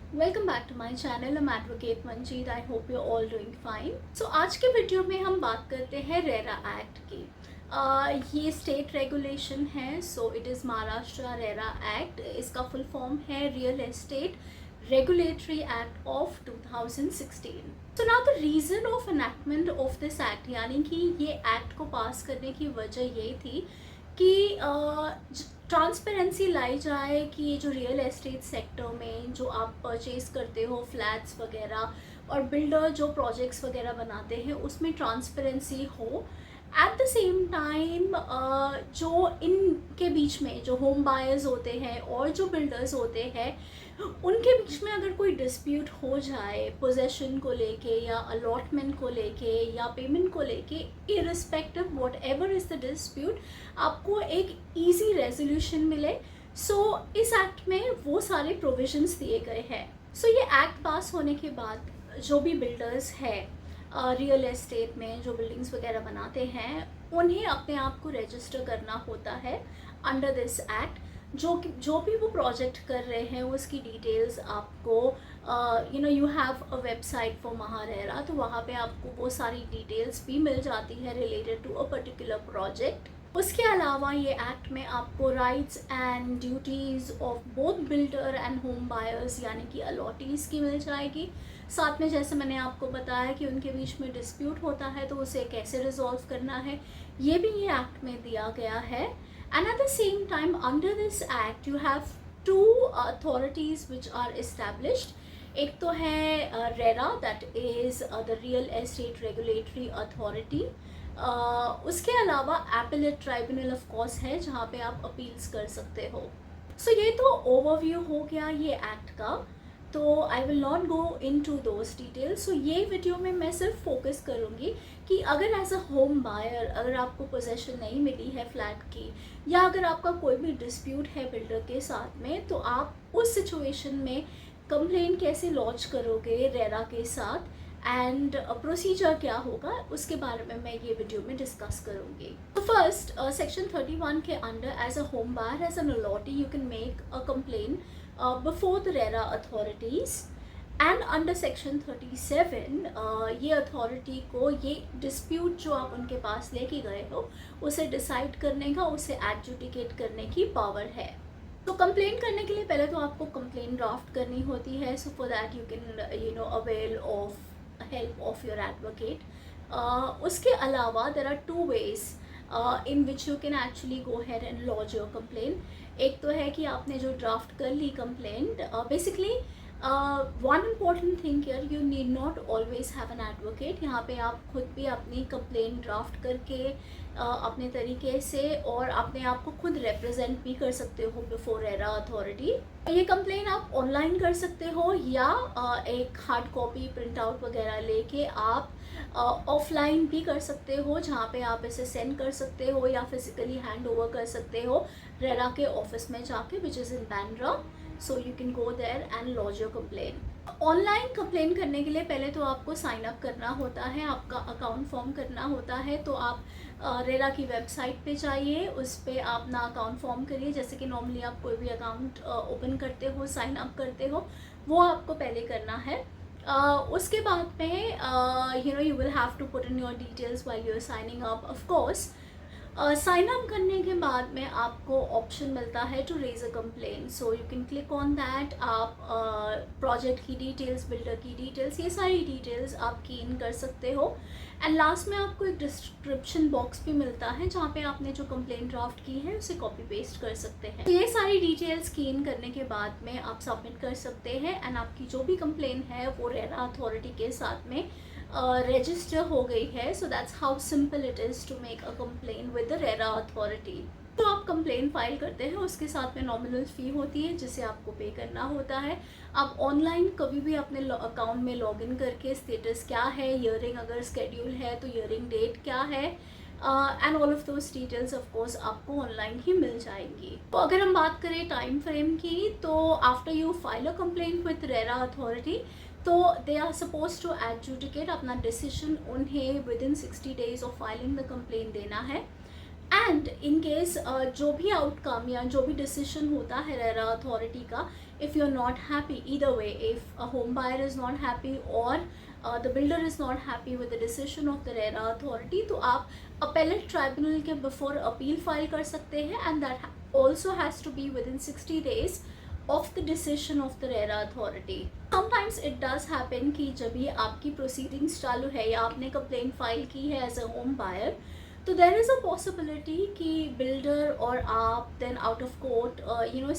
Welcome back to my channel. I'm advocate Manjeet. I hope you all doing fine. So आज के video में हम बात करते हैं रेरा एक्ट की। ये स्टेट रेगुलेशन है। So it is Maharashtra RERA act. इसका फुल फॉर्म है real estate regulatory act of 2016। So now the reason of enactment of this act, यानी कि ये एक्ट को पास करने की वजह ये थी कि ट्रांसपेरेंसी लाई जाए कि ये जो रियल एस्टेट सेक्टर में जो आप परचेज करते हो फ्लैट्स वगैरह और बिल्डर जो प्रोजेक्ट्स वगैरह बनाते हैं उसमें ट्रांसपेरेंसी हो। एट द सेम टाइम जो इनके बीच में जो होम बायर्स होते हैं और जो बिल्डर्स होते हैं उनके बीच में अगर कोई डिस्प्यूट हो जाए पोजेशन को लेके या अलॉटमेंट को लेके या पेमेंट को लेके, irrespective what ever is the dispute, आपको एक इजी रेजोल्यूशन मिले। सो इस एक्ट में वो सारे प्रोविजंस दिए गए हैं। सो ये एक्ट पास होने के बाद जो भी बिल्डर्स है रियल एस्टेट में जो बिल्डिंग्स वगैरह बनाते हैं उन्हें अपने आप को रजिस्टर करना होता है अंडर दिस एक्ट। जो भी वो प्रोजेक्ट कर रहे हैं उसकी डिटेल्स आपको you have a website for MahaRERA, तो वहाँ पे आपको वो सारी डिटेल्स भी मिल जाती है related to a particular project. उसके अलावा ये एक्ट में आपको rights and duties of both builder and home buyers यानी कि अलॉटीज़ की मिल जाएगी। साथ में जैसे मैंने आपको बताया कि उनके बीच में डिस्प्यूट होता है तो उसे कैसे रिजॉल्व करना है, ये भी ये एक्ट में दिया गया है। And at the same time under this act you have two authorities which are established. एक तो है RERA, that is the real estate regulatory authority. उसके अलावा एपेलेट ट्राइब्यूनल ऑफ कोर्स है जहाँ पे आप अपील्स कर सकते हो। सो ये तो ओवरव्यू हो गया ये एक्ट का, तो I will not go into those details. So ये वीडियो में मैं सिर्फ फोकस करूँगी कि अगर एज अ होम बायर अगर आपको पोजेशन नहीं मिली है फ्लैट की या अगर आपका कोई भी डिस्प्यूट है बिल्डर के साथ में, तो आप उस सिचुएशन में कंप्लेन कैसे लॉन्च करोगे रेरा के साथ एंड प्रोसीजर क्या होगा उसके बारे में मैं ये वीडियो में डिस्कस करूँगी। तो फर्स्ट सेक्शन 31 के under as a home buyer as an allottee you can make a complaint before the RERA authorities. And under section 37 ये अथॉरिटी को ये डिस्प्यूट जो आप उनके पास लेके गए हो उसे डिसाइड करने का, उसे एडजुडिकेट करने की पावर है। तो कंप्लेन करने के लिए पहले तो आपको कंप्लेन ड्राफ्ट करनी होती है। So for that you can avail of help of your advocate. उसके अलावा there are two ways in which you can actually go ahead and lodge your complain. एक तो है कि आपने जो ड्राफ्ट कर ली complaint, basically one important thing here, you need not always have an advocate. यहाँ पे आप खुद भी अपनी कंप्लेंट ड्राफ्ट करके अपने तरीके से और अपने आप को खुद रिप्रेजेंट भी कर सकते हो बिफोर रेरा अथॉरिटी। ये कंप्लेन आप ऑनलाइन कर सकते हो या एक हार्ड कॉपी प्रिंट आउट वगैरह लेके आप ऑफलाइन भी कर सकते हो, जहाँ पे आप इसे सेंड कर सकते हो या फिजिकली हैंड ओवर कर सकते हो रेरा के ऑफिस में जाके, which is in Bandra. So you can go there and lodge your complaint. Online complaint करने के लिए पहले तो आपको साइन अप करना होता है, आपका अकाउंट फॉर्म करना होता है। तो आप रेरा की वेबसाइट पे जाइए, उस पर आप अपना अकाउंट फॉर्म करिए, जैसे कि नॉर्मली आप कोई भी अकाउंट ओपन करते हो, साइन अप करते हो, वो आपको पहले करना है। उसके बाद में you will have to put in your details while you are signing up. Of course sign up करने के बाद में आपको ऑप्शन मिलता है to raise a complaint. So you can click on that. आप प्रोजेक्ट की डिटेल्स, बिल्डर की डिटेल्स, ये सारी डिटेल्स आप की इन कर सकते हो। एंड लास्ट में आपको एक डिस्क्रिप्शन बॉक्स भी मिलता है जहाँ पे आपने जो कंप्लेन ड्राफ्ट की है उसे कॉपी पेस्ट कर सकते हैं। तो ये सारी डिटेल्स की इन करने के बाद में आप सबमिट कर सकते हैं एंड आपकी जो भी कंप्लेन है वो रेरा अथॉरिटी के साथ में रजिस्टर हो गई है। So that's how simple it is to make a complaint with the RERA authority. जो आप कंप्लेन फाइल करते हैं उसके साथ में नॉमिनल फ़ी होती है जिसे आपको पे करना होता है। आप ऑनलाइन कभी भी अपने अकाउंट में लॉगिन करके स्टेटस क्या है, ईयरिंग अगर स्केड्यूल है तो ईयरिंग डेट क्या है, and all of those details of course आपको ऑनलाइन ही मिल जाएंगी। तो अगर हम बात करें टाइम फ्रेम की, तो after you file a complaint with RERA authority तो they are suppose to adjudicate, अपना डिसीजन उन्हें within 60 days of filing the complain देना है। एंड इन केस जो भी आउटकम या जो भी डिसीजन होता है रेरा अथॉरिटी का, if you're not happy, either way, if a home buyer is not happy or the builder is not happy with the decision of the RERA authority, तो आप appellate tribunal के before appeal file कर सकते हैं, and that also has to be within 60 days of the decision of the RERA authority. Sometimes it does happen कि जब ये आपकी proceedings चालू है या आपने complaint file की है as a home buyer, तो there is a possibility कि builder और आप then out of court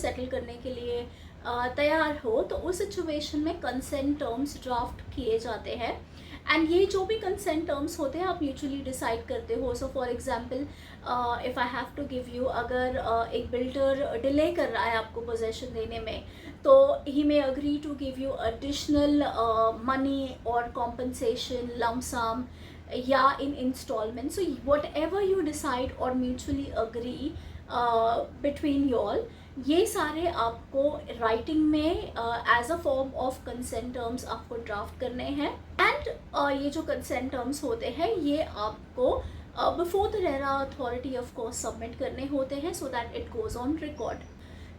settle करने के लिए तैयार हो, तो उस situation में consent terms draft किए जाते हैं, एंड ये जो भी कंसेंट टर्म्स होते हैं आप म्यूचुअली डिसाइड करते हो. So for example if I have to give you, अगर एक बिल्डर डिले कर रहा है आपको पोजेशन देने में, तो he may agree to give you additional money और कॉम्पनसेशन, लम सम या in installment. So whatever you decide और mutually agree between you all, ये सारे आपको राइटिंग में as a form of consent terms आपको ड्राफ्ट करने हैं. एंड ये जो कंसेंट टर्म्स होते हैं ये आपको before the RERA authority of course submit करने होते हैं, so that it goes on record.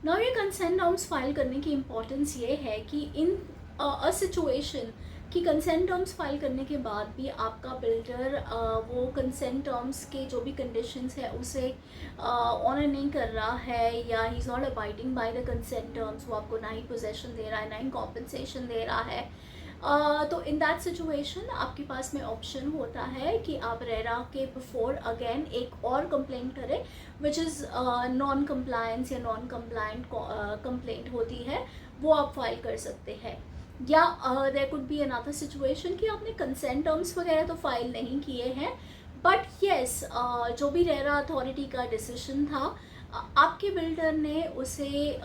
Now ये कंसेंट टर्म्स फाइल करने की इम्पोर्टेंस ये है कि इन अ सिचुएशन कि कंसेंट टर्म्स फाइल करने के बाद भी आपका बिल्डर वो कंसेंट टर्म्स के जो भी कंडीशंस है उसे ऑनर नहीं कर रहा है, या he is not abiding by the consent terms, वो आपको ना ही पोजेशन दे रहा है ना ही कॉम्पनसेशन दे रहा है, तो इन दैट सिचुएशन आपके पास में ऑप्शन होता है कि आप रेरा के बिफोर अगेन एक और कंप्लेंट करें, विच इज़ नॉन कंप्लायंस या नॉन कंप्लायंट कंप्लेंट होती है, वो आप फाइल कर सकते हैं. या there could be another situation कि आपने कंसेंट टर्म्स वगैरह तो फाइल नहीं किए हैं, बट येस जो भी रेरा अथॉरिटी का डिसीजन था आपके बिल्डर ने उसे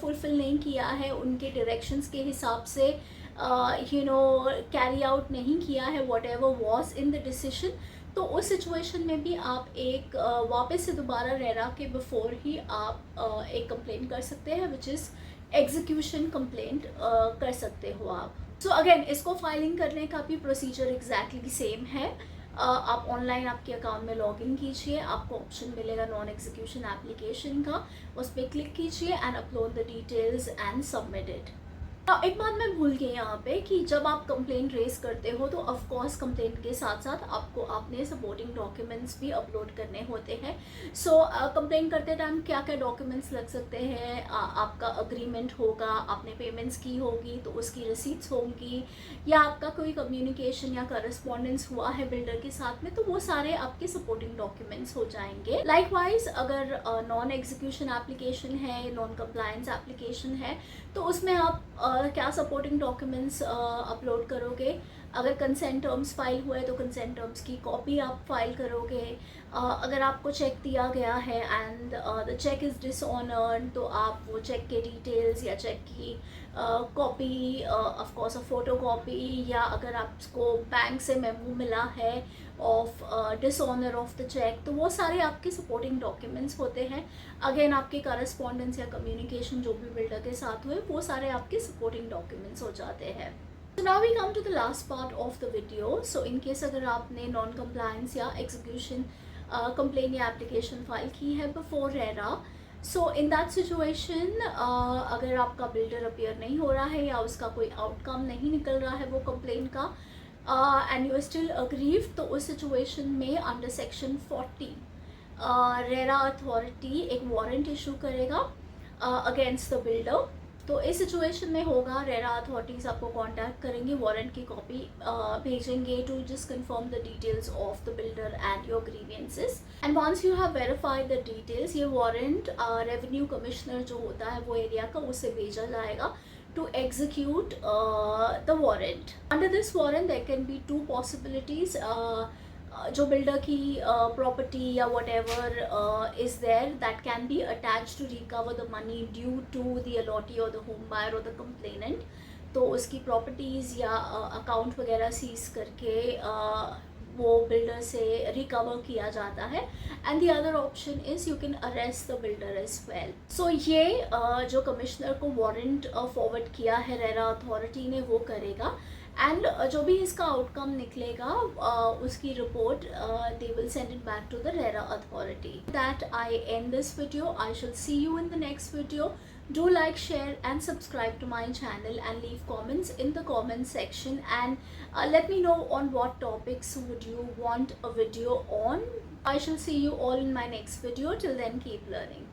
फुलफिल नहीं किया है, उनके डायरेक्शंस के हिसाब से कैरी आउट नहीं किया है what ever was in the decision, तो उस सिचुएशन में भी आप एक वापस से दोबारा रेरा के बिफोर ही आप एक कंप्लेंट कर सकते हैं, विच इज़ एग्जीक्यूशन कंप्लेंट कर सकते हो आप. सो अगेन इसको फाइलिंग करने का भी प्रोसीजर एग्जैक्टली सेम है. आप ऑनलाइन आपके अकाउंट में लॉगिन कीजिए, आपको ऑप्शन मिलेगा नॉन एग्जीक्यूशन एप्लीकेशन का, उस पर क्लिक कीजिए and upload the details and submit it. एक बात मैं भूल गई यहाँ पे कि जब आप कंप्लेंट रेज करते हो तो ऑफ कोर्स कंप्लेंट के साथ साथ आपको अपने सपोर्टिंग डॉक्यूमेंट्स भी अपलोड करने होते हैं. सो कंप्लेंट करते टाइम क्या क्या डॉक्यूमेंट्स लग सकते हैं, आपका अग्रीमेंट होगा, आपने पेमेंट्स की होगी तो उसकी रिसीट्स होंगी, या आपका कोई कम्युनिकेशन या करस्पॉन्डेंस हुआ है बिल्डर के साथ में, तो वो सारे आपके सपोर्टिंग डॉक्यूमेंट्स हो जाएंगे. लाइकवाइज अगर नॉन एग्जीक्यूशन एप्लीकेशन है, नॉन कंप्लायंस एप्लीकेशन है, तो उसमें आप क्या सपोर्टिंग डॉक्यूमेंट्स अपलोड करोगे. अगर कंसेंट टर्म्स फाइल हुए तो कंसेंट टर्म्स की कॉपी आप फाइल करोगे. अगर आपको चेक दिया गया है and the cheque is dishonoured, तो आप वो चेक के डिटेल्स या चेक की copy, of course a photocopy, या अगर आपको बैंक से मेमो मिला है of dishonour of the cheque, तो वो सारे आपके सपोर्टिंग डॉक्यूमेंट्स होते हैं. अगेन आपके करस्पॉन्डेंस या कम्युनिकेशन जो भी बिल्डर के साथ हुए वो सारे आपके सपोर्टिंग डॉक्यूमेंट्स हो जाते हैं. So now we come to the last part of the video. So in case अगर आपने नॉन कंप्लायंस या एग्जीक्यूशन कंप्लेन या एप्लीकेशन फाइल की है before RERA, so in that situation अगर आपका बिल्डर अपीयर नहीं हो रहा है या उसका कोई आउटकम नहीं निकल रहा है वो कंप्लेन का, and you are still aggrieved, तो उस सिचुएशन में अंडर सेक्शन 40 रेरा अथॉरिटी एक वारंट इशू करेगा अगेंस्ट द बिल्डर. तो इस सिचुएशन में होगा रेरा अथॉरिटीज़ आपको कांटेक्ट करेंगे, वारंट की कॉपी भेजेंगे to just confirm the details of the builder and your grievances. And once you have verified the details, ये वारंट रेवेन्यू कमिश्नर जो होता है वो एरिया का, उससे भेजा जाएगा to execute the warrant. Under this warrant there can be two possibilities. जो बिल्डर की प्रॉपर्टी या whatever is there that can be attach to recover the money due to the allottee और the home buyer और the complainant, तो उसकी properties या account वगैरह seize करके वो बिल्डर से रिकवर किया जाता है. And the other option is you can arrest the builder as well. So ये जो कमिश्नर को वारंट फॉरवर्ड किया है रेरा अथॉरिटी ने वो करेगा, एंड जो भी इसका आउटकम निकलेगा उसकी report they will send it back to the RERA authority. That I end this video. I shall see you in the next video. Do like, share and subscribe to my channel and leave comments in the comment section, and let me know on what topics would you want a video on. I shall see you all in my next video. Till then, keep learning.